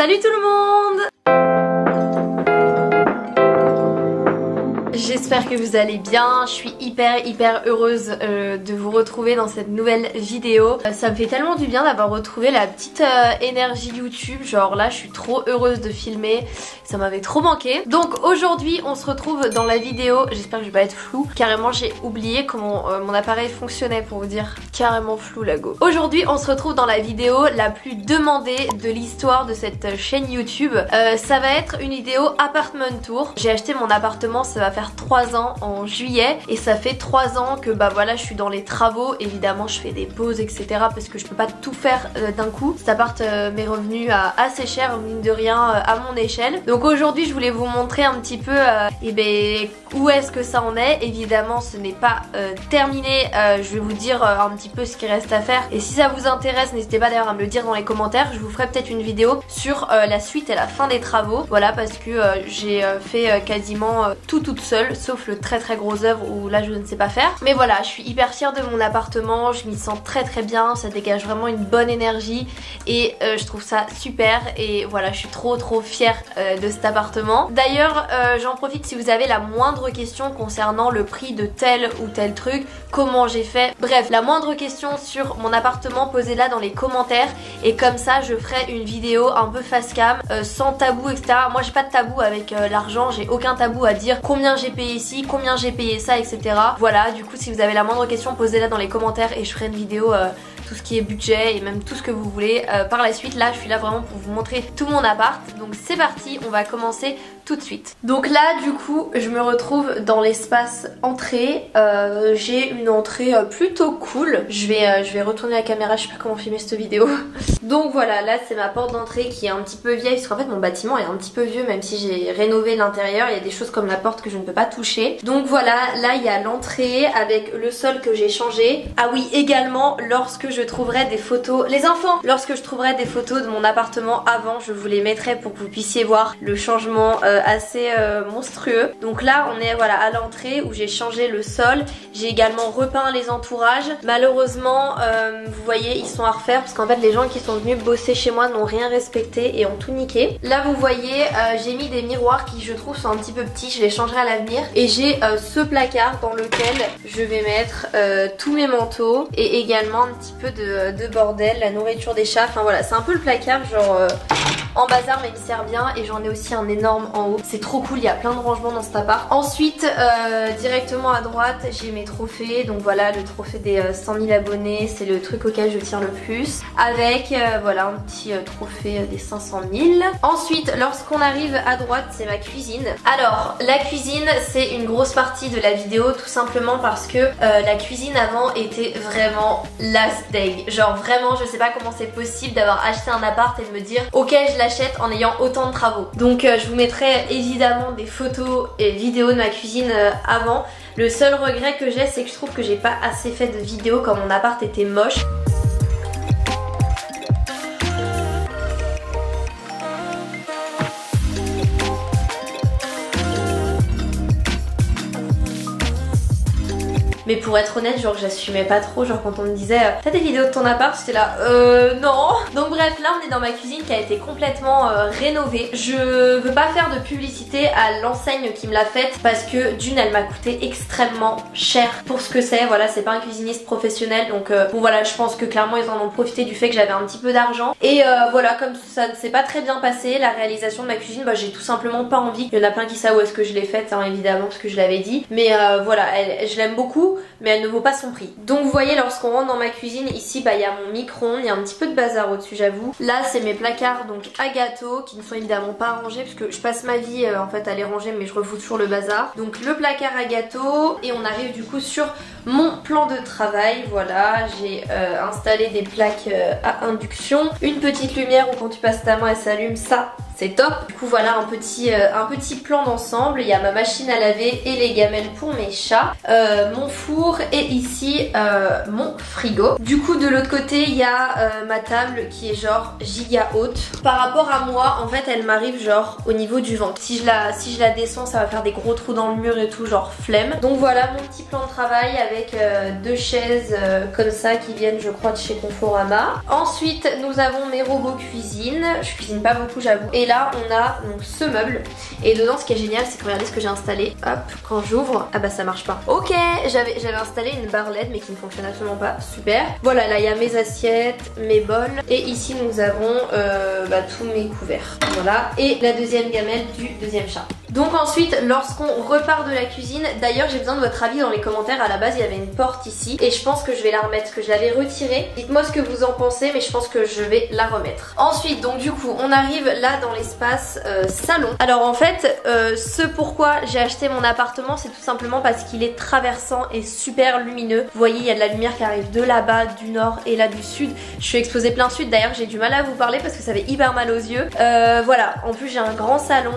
Salut tout le monde! J'espère que vous allez bien, je suis hyper heureuse de vous retrouver dans cette nouvelle vidéo. Ça me fait tellement du bien d'avoir retrouvé la petite énergie YouTube, genre là je suis trop heureuse de filmer, ça m'avait trop manqué. Donc aujourd'hui on se retrouve dans la vidéo, j'espère que je vais pas être floue, carrément j'ai oublié comment mon appareil fonctionnait pour vous dire, carrément flou la go. Aujourd'hui on se retrouve dans la vidéo la plus demandée de l'histoire de cette chaîne YouTube. Ça va être une vidéo apartment tour. J'ai acheté mon appartement, ça va faire 3 ans en juillet et ça fait 3 ans que bah voilà je suis dans les travaux. Évidemment je fais des pauses etc parce que je peux pas tout faire d'un coup. Cet appart m'est revenu à assez cher mine de rien à mon échelle. Donc aujourd'hui je voulais vous montrer un petit peu où est-ce que ça en est. Évidemment ce n'est pas terminé, je vais vous dire un petit peu ce qui reste à faire et si ça vous intéresse n'hésitez pas d'ailleurs à me le dire dans les commentaires. Je vous ferai peut-être une vidéo sur la suite et la fin des travaux, voilà, parce que j'ai fait quasiment tout toute seule sauf le très gros œuvre où là je ne sais pas faire. Mais voilà, je suis hyper fière de mon appartement, je m'y sens très bien, ça dégage vraiment une bonne énergie et je trouve ça super et voilà je suis trop fière de cet appartement. D'ailleurs j'en profite si vous avez la moindre question concernant le prix de tel ou tel truc, comment j'ai fait, bref la moindre question sur mon appartement posez-la dans les commentaires et comme ça je ferai une vidéo un peu face cam sans tabou etc. Moi j'ai pas de tabou avec l'argent, j'ai aucun tabou à dire combien j'ai payé ici, combien j'ai payé ça etc. Voilà, du coup si vous avez la moindre question posez-la dans les commentaires et je ferai une vidéo tout ce qui est budget et même tout ce que vous voulez par la suite. Là je suis là vraiment pour vous montrer tout mon appart, donc c'est parti, on va commencer tout de suite. Donc là du coup je me retrouve dans l'espace entrée, j'ai une entrée plutôt cool. Je vais retourner la caméra, je sais pas comment filmer cette vidéo. Donc voilà, là c'est ma porte d'entrée qui est un petit peu vieille parce qu'en fait mon bâtiment est un petit peu vieux même si j'ai rénové l'intérieur, il y a des choses comme la porte que je ne peux pas toucher. Donc voilà, là il y a l'entrée avec le sol que j'ai changé. Ah oui, également lorsque je trouverai des photos, les enfants, lorsque je trouverai des photos de mon appartement avant, je vous les mettrai pour que vous puissiez voir le changement assez monstrueux. Donc là on est voilà à l'entrée où j'ai changé le sol, j'ai également repeint les entourages. Malheureusement vous voyez ils sont à refaire parce qu'en fait les gens qui sont venus bosser chez moi n'ont rien respecté et ont tout niqué. Là vous voyez j'ai mis des miroirs qui je trouve sont un petit peu petits, je les changerai à l'avenir et j'ai ce placard dans lequel je vais mettre tous mes manteaux et également un petit peu de bordel, la nourriture des chats, enfin voilà c'est un peu le placard genre en bazar mais il me sert bien et j'en ai aussi un énorme en haut, c'est trop cool, il y a plein de rangements dans cet appart. Ensuite directement à droite j'ai mes trophées, donc voilà le trophée des 100 000 abonnés, c'est le truc auquel je tiens le plus, avec voilà un petit trophée des 500 000. Ensuite lorsqu'on arrive à droite c'est ma cuisine. Alors la cuisine c'est une grosse partie de la vidéo tout simplement parce que la cuisine avant était vraiment la steak, genre vraiment je sais pas comment c'est possible d'avoir acheté un appart et de me dire ok je l'achète en ayant autant de travaux. Donc je vous mettrai évidemment des photos et vidéos de ma cuisine avant. Le seul regret que j'ai c'est que je trouve que j'ai pas assez fait de vidéos quand mon appart était moche. Mais pour être honnête, genre j'assumais pas trop, genre quand on me disait t'as des vidéos de ton appart, j'étais là non. Donc bref, là on est dans ma cuisine qui a été complètement rénovée. Je veux pas faire de publicité à l'enseigne qui me l'a faite parce que d'une elle m'a coûté extrêmement cher pour ce que c'est, voilà c'est pas un cuisiniste professionnel donc bon voilà je pense que clairement ils en ont profité du fait que j'avais un petit peu d'argent et voilà comme ça ne s'est pas très bien passé la réalisation de ma cuisine, bah j'ai tout simplement pas envie. Il y en a plein qui savent où est-ce que je l'ai faite hein, évidemment parce que je l'avais dit, mais voilà je l'aime beaucoup mais elle ne vaut pas son prix. Donc vous voyez lorsqu'on rentre dans ma cuisine ici bah il y a mon micro-ondes, il y a un petit peu de bazar au-dessus j'avoue. Là c'est mes placards donc à gâteaux qui ne sont évidemment pas rangés parce que je passe ma vie en fait à les ranger mais je refous toujours le bazar. Donc le placard à gâteaux et on arrive du coup sur mon plan de travail. Voilà j'ai installé des plaques à induction, une petite lumière où quand tu passes ta main elle s'allume, ça c'est top. Du coup voilà un petit plan d'ensemble. Il y a ma machine à laver et les gamelles pour mes chats, mon four et ici mon frigo. Du coup de l'autre côté il y a ma table qui est genre giga haute. Par rapport à moi en fait elle m'arrive genre au niveau du ventre. Si je la descends ça va faire des gros trous dans le mur et tout, genre flemme. Donc voilà mon petit plan de travail avec deux chaises comme ça qui viennent je crois de chez Conforama. Ensuite nous avons mes robots cuisine. Je cuisine pas beaucoup j'avoue. Et là on a donc ce meuble. Et dedans ce qui est génial c'est que regardez ce que j'ai installé. Hop, quand j'ouvre, ah bah ça marche pas. Ok, j'avais installé une barre LED mais qui ne fonctionne absolument pas. Super. Voilà, là il y a mes assiettes, mes bols. Et ici nous avons tous mes couverts. Voilà. Et la deuxième gamelle du deuxième chat. Donc ensuite lorsqu'on repart de la cuisine, d'ailleurs j'ai besoin de votre avis dans les commentaires. À la base il y avait une porte ici et je pense que je vais la remettre, parce que je l'avais retirée. Dites-moi ce que vous en pensez, mais je pense que je vais la remettre. Ensuite donc du coup on arrive là dans l'espace salon. Alors en fait ce pourquoi j'ai acheté mon appartement c'est tout simplement parce qu'il est traversant et super lumineux. Vous voyez il y a de la lumière qui arrive de là-bas, du nord et là du sud. Je suis exposée plein sud, d'ailleurs j'ai du mal à vous parler parce que ça fait hyper mal aux yeux. Voilà, en plus j'ai un grand salon.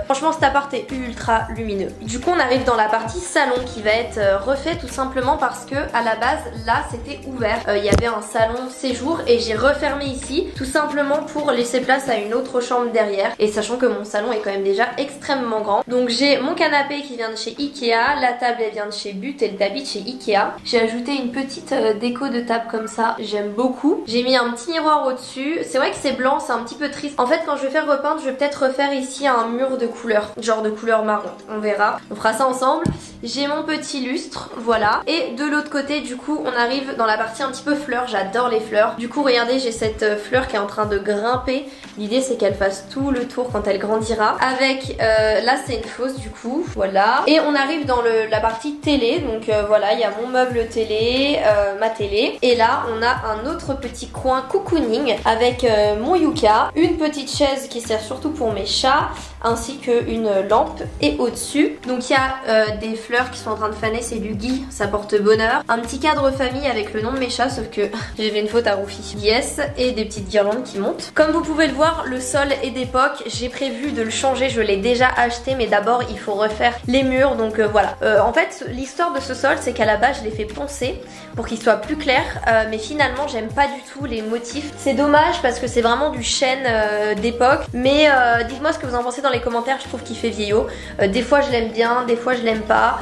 Franchement cet appart est ultra lumineux. Du coup on arrive dans la partie salon qui va être refait tout simplement parce que à la base là c'était ouvert. Il y avait un salon séjour et j'ai refermé ici tout simplement pour laisser place à une autre chambre derrière. Et sachant que mon salon est quand même déjà extrêmement grand. Donc j'ai mon canapé qui vient de chez Ikea, la table elle vient de chez But et le tapis de chez Ikea. J'ai ajouté une petite déco de table comme ça, j'aime beaucoup. J'ai mis un petit miroir au dessus. C'est vrai que c'est blanc, c'est un petit peu triste. En fait quand je vais faire repeindre je vais peut-être refaire ici un mur de couleur, genre de couleur marron, on verra, on fera ça ensemble. J'ai mon petit lustre, voilà. Et de l'autre côté du coup on arrive dans la partie un petit peu fleurs, j'adore les fleurs. Du coup regardez j'ai cette fleur qui est en train de grimper. L'idée c'est qu'elle fasse tout le tour quand elle grandira. Avec, là c'est une fausse du coup, voilà. Et on arrive dans la partie télé, donc voilà il y a mon meuble télé, ma télé. Et là on a un autre petit coin cocooning avec mon Yuka, une petite chaise qui sert surtout pour mes chats, ainsi qu'une lampe. Et au-dessus donc il y a des fleurs qui sont en train de faner, c'est du gui, ça porte bonheur. Un petit cadre famille avec le nom de mes chats, sauf que j'ai fait une faute à Roufi. Yes, et des petites guirlandes qui montent. Comme vous pouvez le voir, le sol est d'époque, j'ai prévu de le changer, je l'ai déjà acheté, mais d'abord il faut refaire les murs, donc voilà. En fait l'histoire de ce sol c'est qu'à la base je l'ai fait poncer pour qu'il soit plus clair, mais finalement j'aime pas du tout les motifs. C'est dommage parce que c'est vraiment du chêne d'époque, mais dites-moi ce que vous en pensez dans les commentaires, je trouve qu'il fait vieillot. Des fois je l'aime bien, des fois je l'aime pas.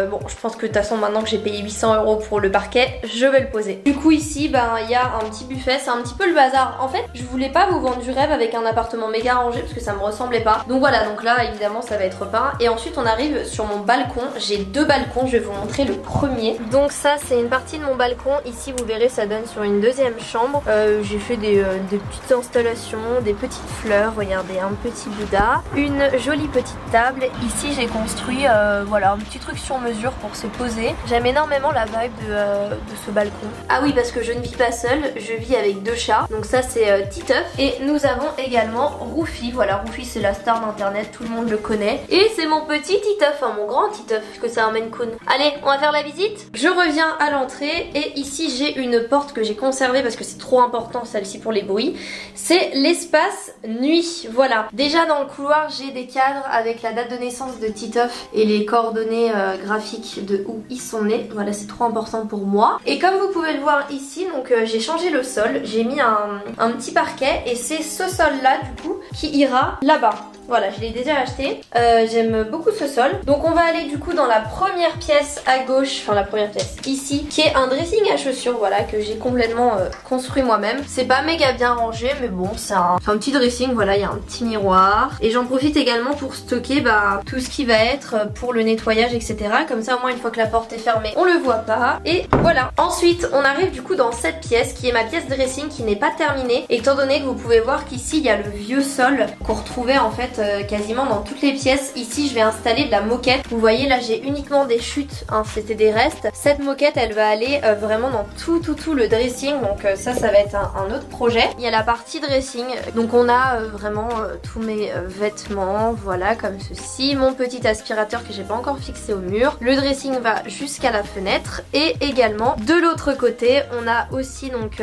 Bon je pense que de toute façon maintenant que j'ai payé 800 € pour le parquet, je vais le poser. Du coup ici il y a un petit buffet, c'est un petit peu le bazar. En fait je voulais pas vous vendre du rêve avec un appartement méga rangé parce que ça me ressemblait pas. Donc voilà, donc là évidemment ça va être repeint. Et ensuite on arrive sur mon balcon, j'ai deux balcons, je vais vous montrer le premier. Donc ça c'est une partie de mon balcon, ici vous verrez ça donne sur une deuxième chambre. J'ai fait des petites installations, des petites fleurs, regardez un petit Bouddha, une jolie petite table. Ici j'ai construit voilà un petit truc sur mesure pour se poser. J'aime énormément la vibe de ce balcon. Ah oui parce que je ne vis pas seule, je vis avec deux chats. Donc ça c'est Titeuf. Et nous avons également Roufi. Voilà, Roufi c'est la star d'internet, tout le monde le connaît. Et c'est mon petit Titeuf, hein, mon grand Titeuf, que c'est un Maine Coon. Allez, on va faire la visite. Je reviens à l'entrée et ici j'ai une porte que j'ai conservée parce que c'est trop important celle-ci pour les bruits. C'est l'espace nuit, voilà. Déjà dans le couloir j'ai des cadres avec la date de naissance de Titeuf et les coordonnées graphiques de où ils sont nés. Voilà, c'est trop important pour moi. Et comme vous pouvez le voir ici, donc j'ai changé le sol, j'ai mis un petit parquet et c'est ce sol là du coup qui ira là-bas. Voilà, je l'ai déjà acheté. J'aime beaucoup ce sol. Donc on va aller du coup dans la première pièce à gauche, enfin la première pièce ici, qui est un dressing à chaussures, voilà, que j'ai complètement construit moi-même. C'est pas méga bien rangé, mais bon, c'est un petit dressing, voilà, il y a un petit miroir. Et j'en profite également pour stocker tout ce qui va être pour le nettoyage, etc. Comme ça, au moins, une fois que la porte est fermée, on le voit pas. Et voilà. Ensuite, on arrive du coup dans cette pièce, qui est ma pièce dressing, qui n'est pas terminée. Étant donné que vous pouvez voir qu'ici, il y a le vieux sol qu'on retrouvait en fait fait quasiment dans toutes les pièces. Ici je vais installer de la moquette. Vous voyez là j'ai uniquement des chutes, hein, c'était des restes. Cette moquette elle va aller vraiment dans tout le dressing, donc ça va être un autre projet. Il y a la partie dressing, donc on a vraiment tous mes vêtements, voilà comme ceci. Mon petit aspirateur que j'ai pas encore fixé au mur. Le dressing va jusqu'à la fenêtre et également de l'autre côté on a aussi donc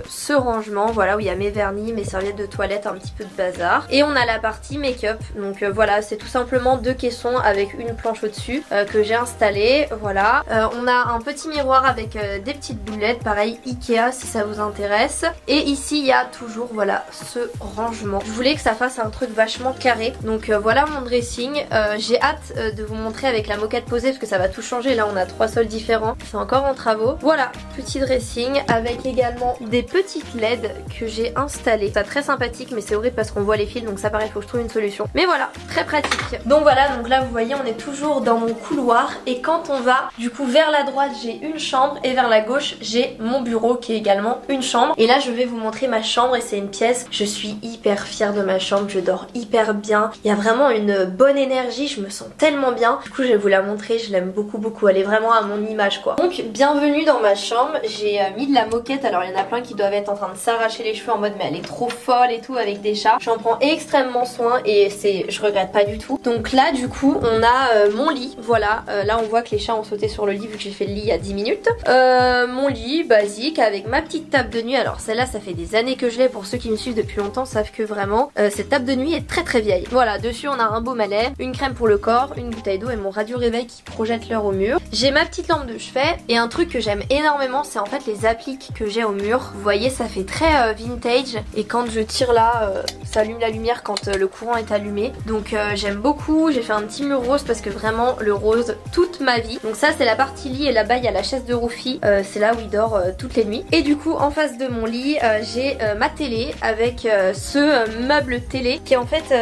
ce rangement, voilà où il y a mes vernis, mes serviettes de toilette, un petit peu de bazar. Et on a la partie make-up, donc voilà c'est tout simplement 2 caissons avec une planche au-dessus que j'ai installé, voilà. On a un petit miroir avec des petites boulettes, pareil Ikea si ça vous intéresse. Et ici il y a toujours voilà ce rangement. Je voulais que ça fasse un truc vachement carré, donc voilà mon dressing. J'ai hâte de vous montrer avec la moquette posée parce que ça va tout changer. Là on a 3 sols différents, c'est encore en travaux. Voilà, petit dressing avec également des petites LED que j'ai installées. C'est très sympathique mais c'est horrible parce qu'on voit les fils, donc ça pareil faut que je trouve une solution. Mais voilà, très pratique. Donc voilà, donc là vous voyez on est toujours dans mon couloir et quand on va du coup vers la droite j'ai une chambre et vers la gauche j'ai mon bureau qui est également une chambre. Et là je vais vous montrer ma chambre et c'est une pièce, je suis hyper fière de ma chambre, je dors hyper bien. Il y a vraiment une bonne énergie, je me sens tellement bien. Du coup je vais vous la montrer, je l'aime beaucoup, elle est vraiment à mon image quoi. Donc bienvenue dans ma chambre, j'ai mis de la moquette, alors il y en a plein qui doivent être en train de s'arracher les cheveux en mode mais elle est trop folle et tout avec des chats. J'en prends extrêmement soin et je regrette pas du tout. Donc là du coup on a mon lit, voilà, là on voit que les chats ont sauté sur le lit vu que j'ai fait le lit il y a 10 minutes. Mon lit basique avec ma petite table de nuit, alors celle-là ça fait des années que je l'ai, pour ceux qui me suivent depuis longtemps savent que vraiment cette table de nuit est très vieille. Voilà, dessus on a un baume à lait, une crème pour le corps, une bouteille d'eau et mon radio réveil qui projette l'heure au mur. J'ai ma petite lampe de chevet et un truc que j'aime énormément c'est en fait les appliques que j'ai au mur. Vous voyez ça fait très vintage et quand je tire là ça allume la lumière quand le courant est allumé. Donc j'aime beaucoup, j'ai fait un petit mur rose parce que vraiment le rose toute ma vie. Donc ça c'est la partie lit et là-bas il y a la chaise de Rufi, c'est là où il dort toutes les nuits. Et du coup en face de mon lit j'ai ma télé avec ce meuble télé qui est en fait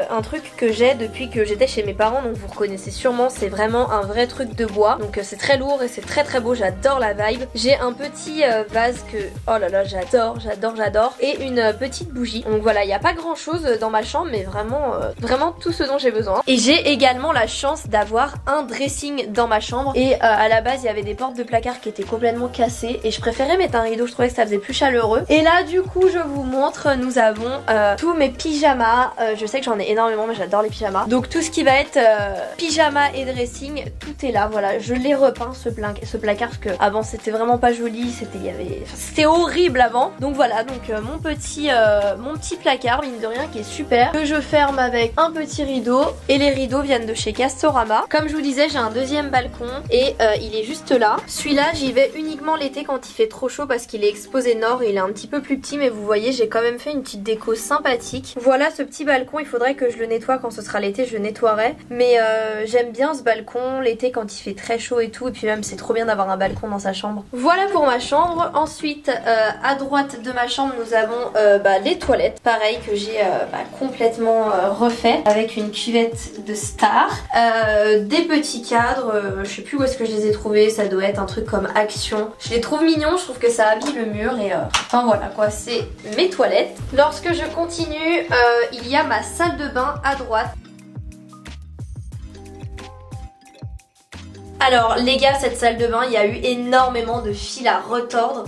un truc que j'ai depuis que j'étais chez mes parents, donc vous reconnaissez sûrement, c'est vraiment un vrai truc de bois. Donc c'est très lourd et c'est très beau, j'adore la vibe. J'ai un petit vase que oh là là j'adore et une petite bougie. Donc voilà, il n'y a pas grand chose dans ma chambre mais vraiment tout ce dont j'ai besoin. Et j'ai également la chance d'avoir un dressing dans ma chambre et à la base il y avait des portes de placard qui étaient complètement cassées et je préférais mettre un rideau, je trouvais que ça faisait plus chaleureux. Et là du coup je vous montre, nous avons tous mes pyjamas, je sais que j'en ai énormément mais j'adore les pyjamas. Donc tout ce qui va être pyjama et dressing, tout est là, voilà. Je l'ai repeint ce placard parce que avant c'était vraiment pas joli, c'était horrible avant. Donc voilà, donc mon petit placard mine de rien qui est super, que je ferme avec un petit rideau et les rideaux viennent de chez Castorama. Comme je vous disais j'ai un deuxième balcon et il est juste là. Celui-là j'y vais uniquement l'été quand il fait trop chaud parce qu'il est exposé nord et il est un petit peu plus petit, mais vous voyez j'ai quand même fait une petite déco sympathique. Voilà ce petit balcon, il faudrait que je le nettoie quand ce sera l'été, je nettoierai, mais j'aime bien ce balcon l'été quand il fait très chaud et tout, et puis même c'est trop bien d'avoir un balcon dans sa chambre. Voilà pour ma chambre. Ensuite à droite de ma chambre nous avons les toilettes, pareil que j'ai complètement refait avec une cuvette de Star, des petits cadres, je sais plus où est-ce que je les ai trouvés, ça doit être un truc comme Action. Je les trouve mignons, je trouve que ça habille le mur et enfin voilà quoi, c'est mes toilettes. Lorsque je continue, il y a ma salle de bain à droite. Alors les gars, cette salle de bain, il y a eu énormément de fils à retordre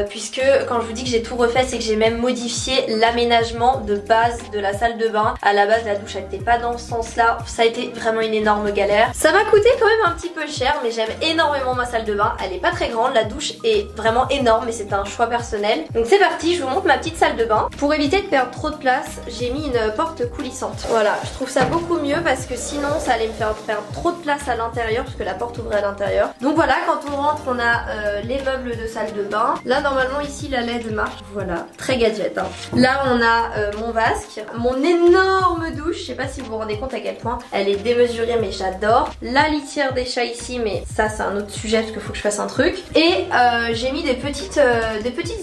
puisque quand je vous dis que j'ai tout refait, c'est que j'ai même modifié l'aménagement de base de la salle de bain. À la base la douche elle n'était pas dans ce sens là, ça a été vraiment une énorme galère. Ça m'a coûté quand même un petit peu cher mais j'aime énormément ma salle de bain. Elle est pas très grande, la douche est vraiment énorme mais c'est un choix personnel. Donc c'est parti, je vous montre ma petite salle de bain. Pour éviter de perdre trop de place, j'ai mis une porte coulissante. Voilà, je trouve ça beaucoup mieux parce que sinon ça allait me faire perdre trop de place à l'intérieur parce que la porte ouvrait à l'intérieur. Donc voilà, quand on rentre on a les meubles de salle de bain. Là normalement ici la LED marche, voilà, très gadget hein. Là on a mon vasque, mon énorme douche, je sais pas si vous vous rendez compte à quel point elle est démesurée mais j'adore. La litière des chats ici, mais ça c'est un autre sujet parce qu'il faut que je fasse un truc. Et j'ai mis des petites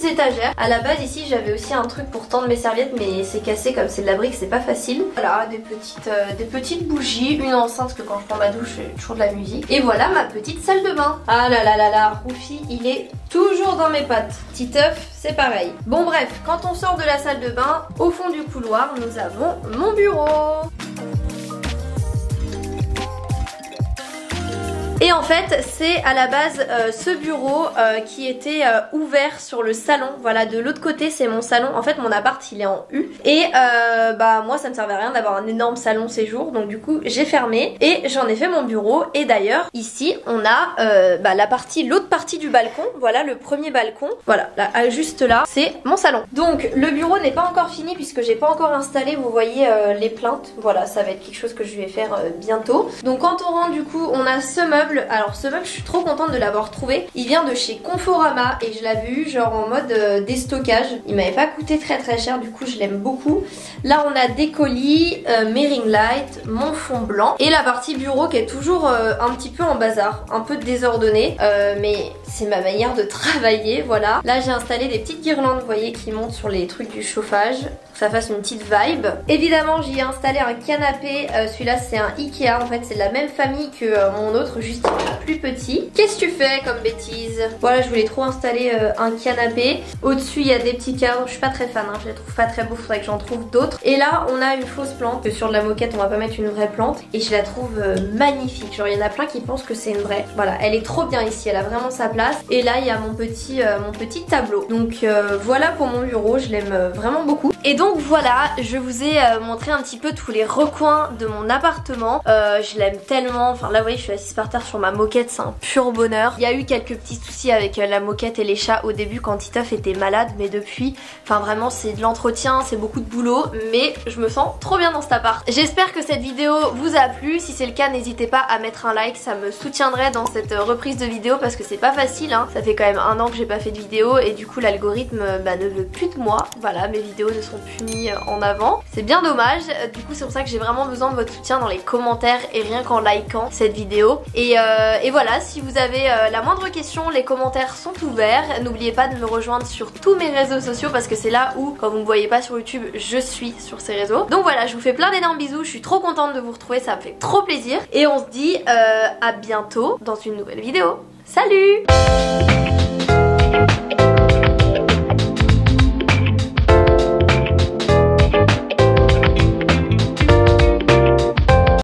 étagères. À la base ici j'avais aussi un truc pour tendre mes serviettes mais c'est cassé, comme c'est de la brique c'est pas facile. Voilà, des petites bougies, une enceinte parce que quand je prends ma douche j'ai toujours de la musique. Et voilà ma petite salle de bain. Ah là là là là, Roufi, il est toujours dans mes pattes. Titeuf, c'est pareil. Bon bref, quand on sort de la salle de bain, au fond du couloir, nous avons mon bureau. Et en fait c'est à la base ce bureau qui était ouvert sur le salon. Voilà, de l'autre côté c'est mon salon. En fait mon appart il est en U. Et bah moi ça me servait à rien d'avoir un énorme salon séjour. Donc du coup j'ai fermé et j'en ai fait mon bureau. Et d'ailleurs ici on a l'autre partie du balcon. Voilà le premier balcon. Voilà là, juste là c'est mon salon. Donc le bureau n'est pas encore fini puisque j'ai pas encore installé, vous voyez les plaintes. Voilà, ça va être quelque chose que je vais faire bientôt. Donc quand on rentre du coup on a ce meuble. Alors ce meuble je suis trop contente de l'avoir trouvé. Il vient de chez Conforama et je l'avais eu genre en mode déstockage. Il m'avait pas coûté très cher, du coup je l'aime beaucoup. Là on a des colis, mes ring lights, mon fond blanc et la partie bureau qui est toujours un petit peu en bazar, un peu désordonnée, mais c'est ma manière de travailler. Voilà, là j'ai installé des petites guirlandes, vous voyez, qui montent sur les trucs du chauffage, pour que ça fasse une petite vibe. Évidemment j'y ai installé un canapé, celui-là c'est un Ikea, en fait c'est de la même famille que mon autre, juste plus petit. Qu'est-ce que tu fais comme bêtise? Voilà, je voulais trop installer un canapé. Au-dessus il y a des petits cadres, je suis pas très fan, hein, je les trouve pas très beaux, faudrait que j'en trouve d'autres. Et là on a une fausse plante, que sur de la moquette on va pas mettre une vraie plante, et je la trouve magnifique. Genre il y en a plein qui pensent que c'est une vraie. Voilà, elle est trop bien ici, elle a vraiment sa place. Et là il y a mon petit tableau. Donc voilà pour mon bureau, je l'aime vraiment beaucoup. Et donc voilà, je vous ai montré un petit peu tous les recoins de mon appartement. Je l'aime tellement, enfin là vous voyez je suis assise par terre sur ma moquette, c'est un pur bonheur. Il y a eu quelques petits soucis avec la moquette et les chats au début quand Titeuf était malade, mais depuis, enfin vraiment c'est de l'entretien, c'est beaucoup de boulot, mais je me sens trop bien dans cet appart. J'espère que cette vidéo vous a plu. Si c'est le cas, n'hésitez pas à mettre un like, ça me soutiendrait dans cette reprise de vidéo parce que c'est pas facile, hein. Ça fait quand même 1 an que j'ai pas fait de vidéo et du coup l'algorithme ne veut plus de moi. Voilà, mes vidéos ne sont plus mises en avant. C'est bien dommage. Du coup c'est pour ça que j'ai vraiment besoin de votre soutien dans les commentaires et rien qu'en likant cette vidéo. Et voilà, si vous avez la moindre question, les commentaires sont ouverts. N'oubliez pas de me rejoindre sur tous mes réseaux sociaux parce que c'est là où, quand vous me voyez pas sur YouTube, je suis sur ces réseaux. Donc voilà, je vous fais plein d'énormes bisous, je suis trop contente de vous retrouver, ça me fait trop plaisir. Et on se dit à bientôt dans une nouvelle vidéo. Salut!